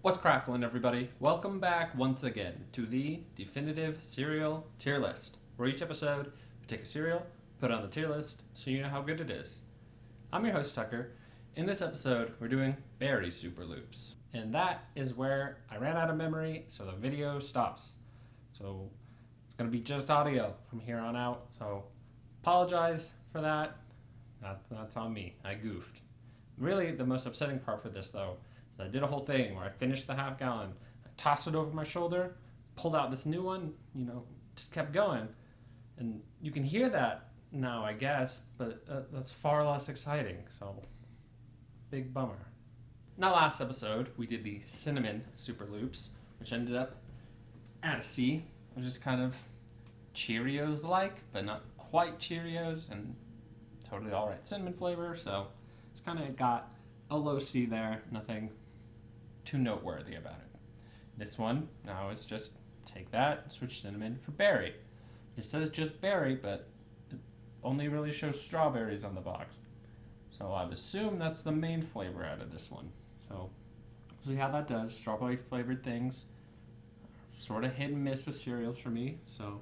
What's cracklin', everybody? Welcome back once again to the Definitive Cereal Tier List, where each episode we take a cereal, put it on the tier list, so you know how good it is. I'm your host, Tucker. In this episode, we're doing Berry Super Loops. And that is where I ran out of memory, so the video stops. So it's going to be just audio from here on out, so apologize for that. That's on me. I goofed. Really, the most upsetting part for this, though, I did a whole thing where I finished the half gallon, I tossed it over my shoulder, pulled out this new one, just kept going. And you can hear that now, I guess, but that's far less exciting, so big bummer. Now, last episode, we did the Cinnamon Super Loops, which ended up at a C, which is kind of Cheerios-like, but not quite Cheerios, and totally alright cinnamon flavor, so it's kind of got a low C there, nothing too noteworthy about it. This one now is just take that, switch cinnamon for berry. It says just berry, but it only really shows strawberries on the box. So I'd assume that's the main flavor out of this one. So we'll see how that does. Strawberry flavored things are sort of hit and miss with cereals for me. So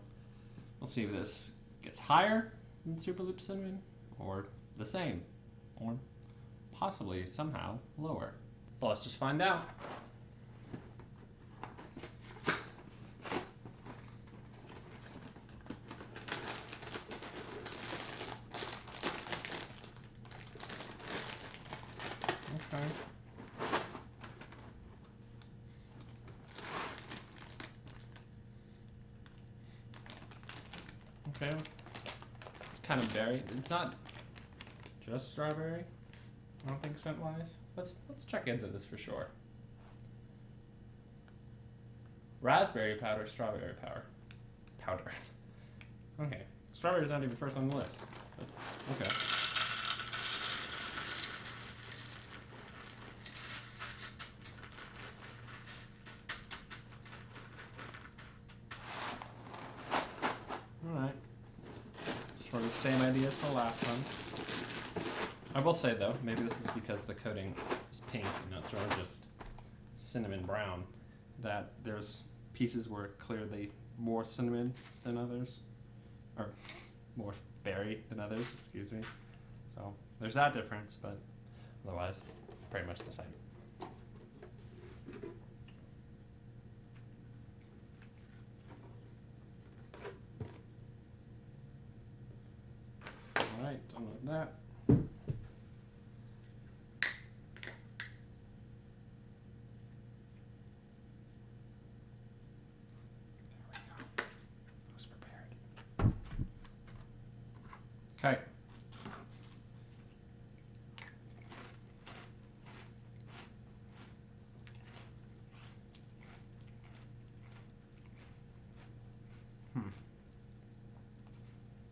we'll see if this gets higher than Super Loop Cinnamon or the same or possibly somehow lower. But let's just find out. Okay. Okay. It's kind of berry. It's not just strawberry. I don't think scent-wise. Let's check into this for sure. Raspberry powder, strawberry powder. Okay, strawberry's not even first on the list. But, okay. All right. Sort of the same idea as the last one. I will say, though, maybe this is because the coating is pink and not sort of just cinnamon brown, that there's pieces where clearly more cinnamon than others, or more berry than others, excuse me. So there's that difference, but otherwise, pretty much the same. All right, done with that. Okay.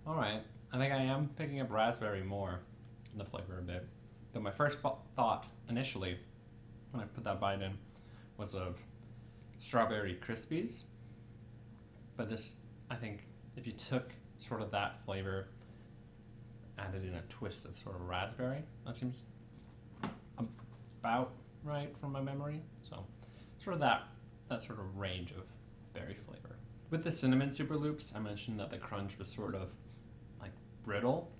All right. I think I am picking up raspberry more in the flavor a bit. But my first thought initially, when I put that bite in, was of strawberry Krispies. But this, I think, if you took sort of that flavor, added in a twist of sort of raspberry, that seems about right from my memory. So sort of that sort of range of berry flavor. With the cinnamon Super Loops, I mentioned that the crunch was sort of like brittle.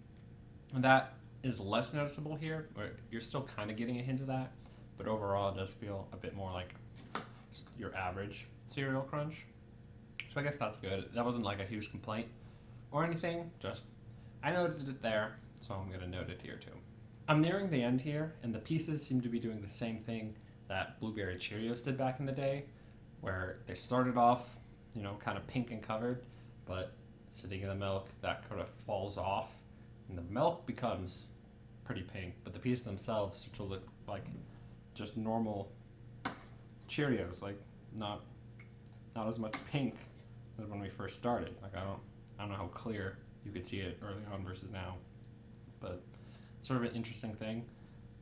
And that is less noticeable here, where you're still kind of getting a hint of that, but overall it does feel a bit more like just your average cereal crunch. So I guess that's good. That wasn't like a huge complaint or anything, just I noted it there, so I'm going to note it here too. I'm nearing the end here, and the pieces seem to be doing the same thing that Blueberry Cheerios did back in the day, where they started off, kind of pink and covered, but sitting in the milk, that kind of falls off, and the milk becomes pretty pink, but the pieces themselves start to look like just normal Cheerios, like not as much pink as when we first started. Like I don't know how clear you could see it early on versus now, but sort of an interesting thing.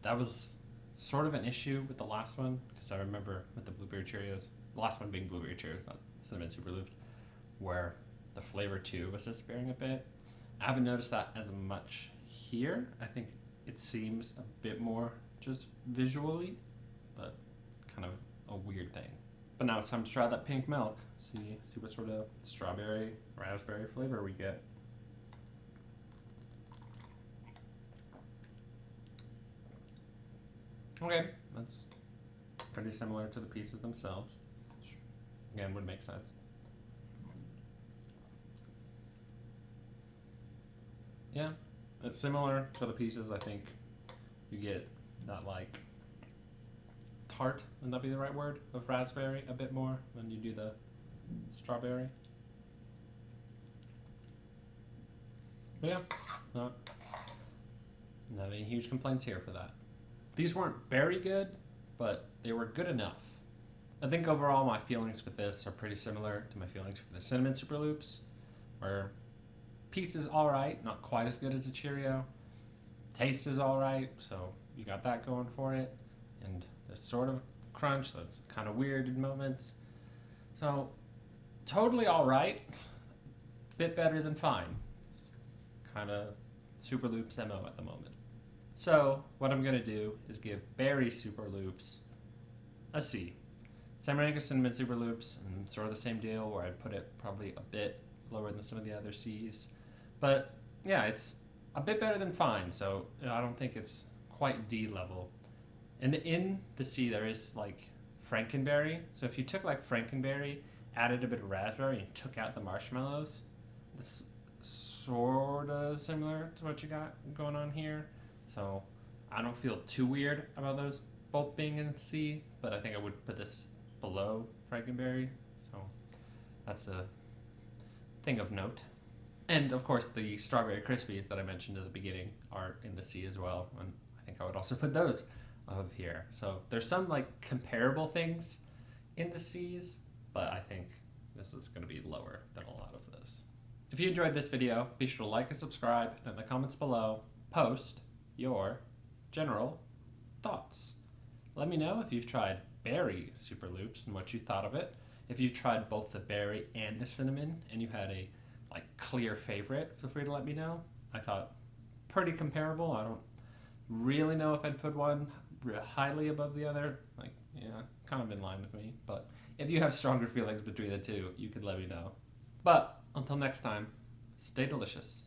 That was sort of an issue with the last one, because I remember with the Blueberry Cheerios, the last one being Blueberry Cheerios, not Cinnamon Super Loops, where the flavor too was disappearing a bit. I haven't noticed that as much here. I think it seems a bit more just visually, but kind of a weird thing. But now it's time to try that pink milk. See what sort of strawberry, raspberry flavor we get. Okay, that's pretty similar to the pieces themselves. Again, would make sense. Yeah, it's similar to the pieces. I think you get that like tart, would that be the right word, of raspberry a bit more than you do the strawberry. But yeah, not any huge complaints here for that. These weren't very good, but they were good enough. I think overall my feelings with this are pretty similar to my feelings for the Cinnamon Super Loops, where piece is alright, not quite as good as a Cheerio. Taste is alright, so you got that going for it. And there's sort of crunch that's kind of weird in moments. So, totally alright. Bit better than fine. It's kind of Super Loops MO at the moment. So, what I'm going to do is give Berry Super Loops a C. Same rank as Cinnamon Super Loops, and sort of the same deal where I'd put it probably a bit lower than some of the other C's. But, yeah, it's a bit better than fine, so I don't think it's quite D level. And in the C, there is, like, Frankenberry. So if you took, like, Frankenberry, added a bit of raspberry, and took out the marshmallows, that's sort of similar to what you got going on here. So I don't feel too weird about those both being in C, but I think I would put this below Frankenberry. So that's a thing of note. And, of course, the Strawberry Krispies that I mentioned at the beginning are in the C as well, and I think I would also put those of here. So there's some, like, comparable things in the C's, but I think this is going to be lower than a lot of those. If you enjoyed this video, be sure to like and subscribe, and in the comments below, post your general thoughts. Let me know if you've tried Berry Super Loops and what you thought of it. If you've tried both the berry and the cinnamon and you had a clear favorite, feel free to let me know. I thought pretty comparable. I don't really know if I'd put one real highly above the other. Kind of in line with me. But if you have stronger feelings between the two, you could let me know. But until next time, stay delicious.